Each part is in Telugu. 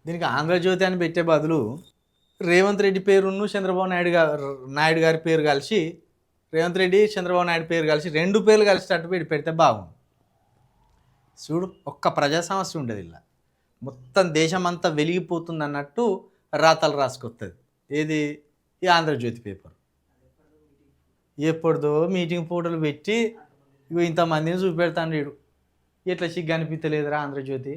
దీనికి ఆంధ్రజ్యోతి అని పెట్టే బదులు రేవంత్ రెడ్డి పేరును చంద్రబాబు నాయుడు గారి పేరు కలిసి రేవంత్ రెడ్డి చంద్రబాబు నాయుడు పేరు కలిసి రెండు పేర్లు కలిసేటట్టు పెడితే బాగుంది. చూడు, ఒక్క ప్రజా సమస్య ఉండదు ఇలా, మొత్తం దేశమంతా వెలిగిపోతుంది అన్నట్టు రాతలు రాసుకొస్తుంది. ఏది ఈ ఆంధ్రజ్యోతి పేపర్ ఎప్పుడుదో మీటింగ్ ఫోటోలు పెట్టి ఇంతమందిని చూపెడతాను. వీడు ఎట్లా సిగ్గు అనిపించలేదురా ఆంధ్రజ్యోతి.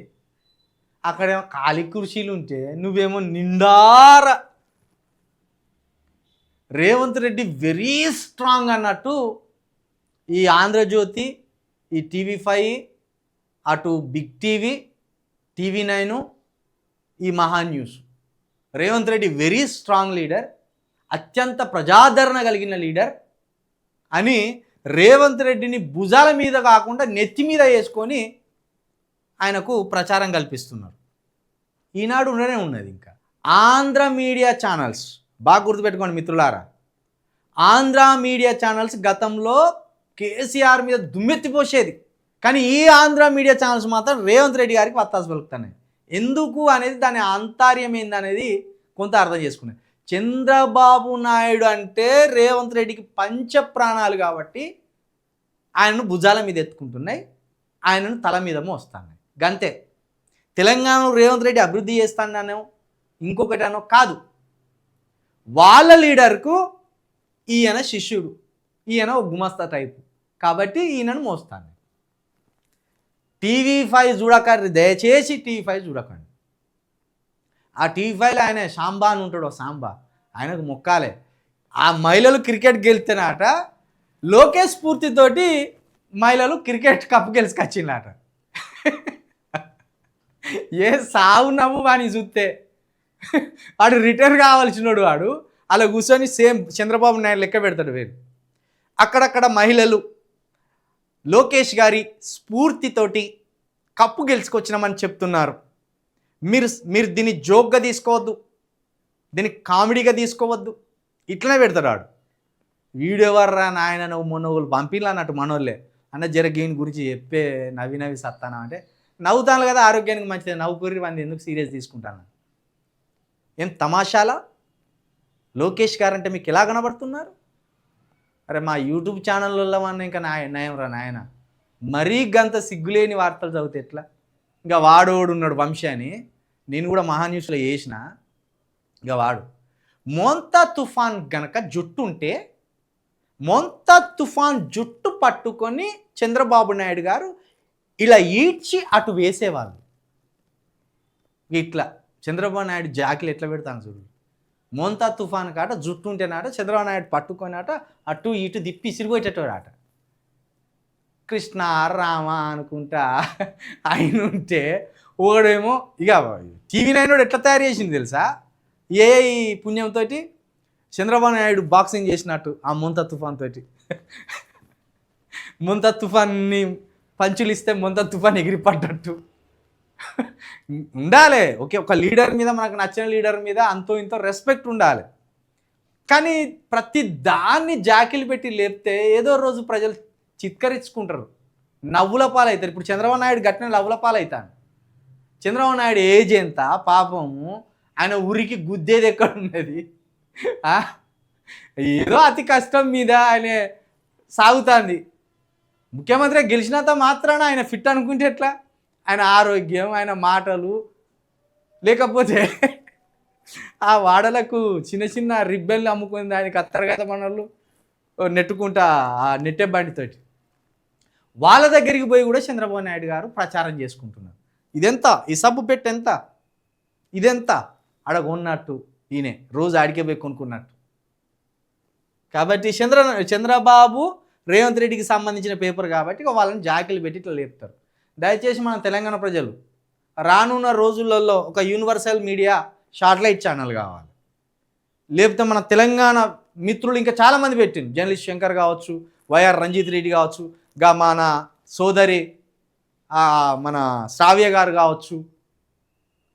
అక్కడేమో ఖాళీ కుర్చీలు ఉంటే నువ్వేమో నిండార రేవంత్ రెడ్డి వెరీ స్ట్రాంగ్ అన్నట్టు ఈ ఆంధ్రజ్యోతి, ఈ TV5, అటు బిగ్ టీవీ, TV9, ఈ మహా news, Revanth Reddy very strong leader, అత్యంత ప్రజాదరణ కలిగిన లీడర్ అని రేవంత్ రెడ్డిని భుజాల మీద కాకుండా నెత్తి మీద వేసుకొని ఆయనకు ప్రచారం కల్పిస్తున్నారు. ఈనాడు ఉండనే ఉన్నది. ఇంకా ఆంధ్ర మీడియా ఛానల్స్ బాగా గుర్తుపెట్టుకోండి మిత్రులారా. ఆంధ్ర మీడియా ఛానల్స్ గతంలో కేసీఆర్ మీద దుమ్మెత్తిపోసేది, కానీ ఈ ఆంధ్ర మీడియా ఛానల్స్ మాత్రం రేవంత్ రెడ్డి గారికి వత్తాసు పలుకుతున్నాయి. ఎందుకు అనేది, దాని ఆంతర్యం ఏందనేది కొంత అర్థం చేసుకునేది. చంద్రబాబు నాయుడు అంటే రేవంత్ రెడ్డికి పంచ ప్రాణాలు కాబట్టి ఆయనను భుజాల మీద ఎత్తుకుంటున్నాయి, ఆయనను తల మీద మోస్తున్నాయి. గంతే. తెలంగాణలో రేవంత్ రెడ్డి అభివృద్ధి చేస్తానో ఇంకొకటి అనో కాదు, వాళ్ళ లీడర్కు ఈయన శిష్యుడు, ఈయన ఒక గుమస్తా టైపు కాబట్టి ఈయనను మోస్తాను. TV5 చూడకండి, దయచేసి TV5 చూడకండి. ఆ TV5లో ఆయన సాంబా అని ఉంటాడు, సాంబా, ఆయనకు మొక్కాలే. ఆ మహిళలు క్రికెట్ గెలిస్తేనాట లోకేష్ స్ఫూర్తితోటి మహిళలు క్రికెట్ కప్పు గెలుచుకొచ్చిందట. ఏ సావు నవ్వు వాని చూస్తే, వాడు రిటైర్ కావాల్సినోడు, వాడు అలా కూర్చొని సేమ్ చంద్రబాబు నాయుడు లెక్క పెడతాడు. వేరు అక్కడక్కడ మహిళలు లోకేష్ గారి స్ఫూర్తితోటి కప్పు గెలుచుకొచ్చినామని చెప్తున్నారు. మీరు దీన్ని జోక్గా తీసుకోవద్దు, దీన్ని కామెడీగా తీసుకోవద్దు, ఇట్లనే పెడతాడు వాడు. వీడియో వర్రా నాయన నువ్వు మొన్నోళ్ళు పంపిలా అన్నట్టు మనోళ్ళే అన్న దీని గురించి చెప్పే నవ్వి సత్తానా అంటే నవ్వుతాను కదా, ఆరోగ్యానికి మంచిది, నవ్వుకుర్రి మంది ఎందుకు సీరియస్ తీసుకుంటాను. ఏం తమాషాలా? లోకేష్ గారు అంటే మీకు ఎలా కనబడుతున్నారు? అరే మా యూట్యూబ్ ఛానళ్ళల్లో మన ఇంకా నయం రా నాయన, మరీ గంత సిగ్గులేని వార్తలు చదివితే ఎట్లా? ఇంకా వాడోడు ఉన్నాడు వంశీ అని, నేను కూడా మహాన్యూస్లో చేసిన. ఇంకా వాడు మోంతా తుఫాన్ గనక జుట్టు ఉంటే మోంతా తుఫాన్ జుట్టు పట్టుకొని చంద్రబాబు నాయుడు గారు ఇలా ఈడ్చి అటు వేసేవాళ్ళు. ఇట్లా చంద్రబాబు నాయుడు జాకిలు ఎట్లా పెడతాను చూడు. మోంతా తుఫాన్ కాట జుట్టు ఉంటేనాట చంద్రబాబు నాయుడు పట్టుకొనిట అటు ఇటు దిప్పి ఇసిరిపోయేటట్టు ఆట. కృష్ణ రామ అనుకుంటా ఆయన ఉంటే ఒకడేమో ఇక TV9 ఎట్లా తయారు చేసింది తెలుసా? ఏ పుణ్యంతో చంద్రబాబు నాయుడు బాక్సింగ్ చేసినట్టు ఆ ముంతా తుఫాన్ తోటి. ముంతా తుఫాన్ని పంచులు ఇస్తే ముంతా తుఫాన్ ఎగిరిపడ్డట్టు ఉండాలి. ఒక లీడర్ మీద, మనకు నచ్చిన లీడర్ మీద అంతో ఇంతో రెస్పెక్ట్ ఉండాలి. కానీ ప్రతి దాన్ని జాకిలు పెట్టి లేపితే ఏదో రోజు ప్రజలు చిత్కరించుకుంటారు, నవ్వుల పాలవుతారు. ఇప్పుడు చంద్రబాబు నాయుడు గట్టిన నవ్వుల పాలవుతాను. చంద్రబాబు నాయుడు ఏజ్ ఎంత పాపము, ఆయన ఊరికి గుద్దేది ఎక్కడ ఉన్నది? ఏదో అతి కష్టం మీద ఆయన సాగుతుంది. ముఖ్యమంత్రి గెలిచినంత మాత్రాన ఆయన ఫిట్ అనుకుంటే ఎట్లా? ఆయన ఆరోగ్యం, ఆయన మాటలు, లేకపోతే ఆ వాడలకు చిన్న చిన్న రిబ్బెన్లు అమ్ముకుని దానికి అత్తరగత మనలు నెట్టుకుంటా ఆ నెట్టే బండితోటి వాళ్ళ దగ్గరికి పోయి కూడా చంద్రబాబు నాయుడు గారు ప్రచారం చేసుకుంటున్నారు. ఇదెంత? ఈ సబ్బు పెట్టి ఎంత? ఇదెంత? అడగొన్నట్టు ఈయనే రోజు ఆడికే పోయి కొనుక్కున్నట్టు. కాబట్టి చంద్రబాబు రేవంత్ రెడ్డికి సంబంధించిన పేపర్ కాబట్టి వాళ్ళని జాకిలు పెట్టి ఇట్లా లేపుతారు. దయచేసి మన తెలంగాణ ప్రజలు రానున్న రోజులలో ఒక యూనివర్సల్ మీడియా శాటిలైట్ ఛానల్ కావాలి. లేకపోతే మన తెలంగాణ మిత్రులు ఇంకా చాలామంది పెట్టింది, జర్నలిస్ట్ శంకర్ కావచ్చు, వైఆర్ రంజిత్ రెడ్డి కావచ్చు, మన సోదరి మన శ్రావ్య గారు కావచ్చు,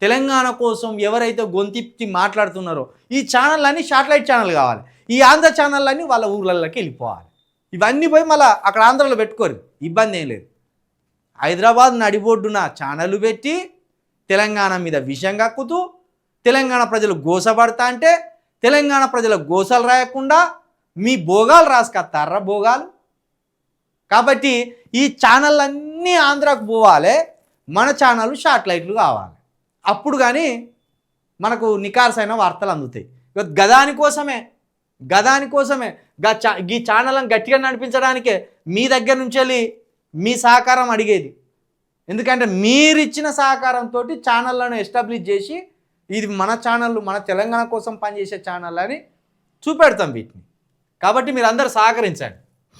తెలంగాణ కోసం ఎవరైతే గొంతిప్పి మాట్లాడుతున్నారో ఈ ఛానళ్ళన్నీ శాటిలైట్ ఛానల్ కావాలి. ఈ ఆంధ్ర ఛానళ్ళన్నీ వాళ్ళ ఊర్లలోకి వెళ్ళిపోవాలి. ఇవన్నీ పోయి మళ్ళీ అక్కడ ఆంధ్రలో పెట్టుకోరు, ఇబ్బంది ఏం లేదు. హైదరాబాద్ నడిబొడ్డున ఛానళ్ళు పెట్టి తెలంగాణ మీద విషం కక్కుతూ తెలంగాణ ప్రజలు గోసపడతా అంటే తెలంగాణ ప్రజల గోసలు రాయకుండా మీ భోగాలు రాసుకొస్తారా భోగాలు. కాబట్టి ఈ ఛానళ్ళన్నీ ఆంధ్రాకు పోవాలి, మన ఛానల్ శాటిలైట్లు కావాలి, అప్పుడు కానీ మనకు నికార్సైన వార్తలు అందుతాయి. గదానికోసమే ఈ ఛానల్ని గట్టిగా నడిపించడానికే మీ దగ్గర నుంచి వెళ్ళి మీ సహకారం అడిగేది. ఎందుకంటే మీరిచ్చిన సహకారంతో ఛానళ్ళను ఎస్టాబ్లిష్ చేసి ఇది మన ఛానళ్ళు, మన తెలంగాణ కోసం పనిచేసే ఛానల్ అని చూపెడతాం వీటిని. కాబట్టి మీరు అందరూ సహకరించండి.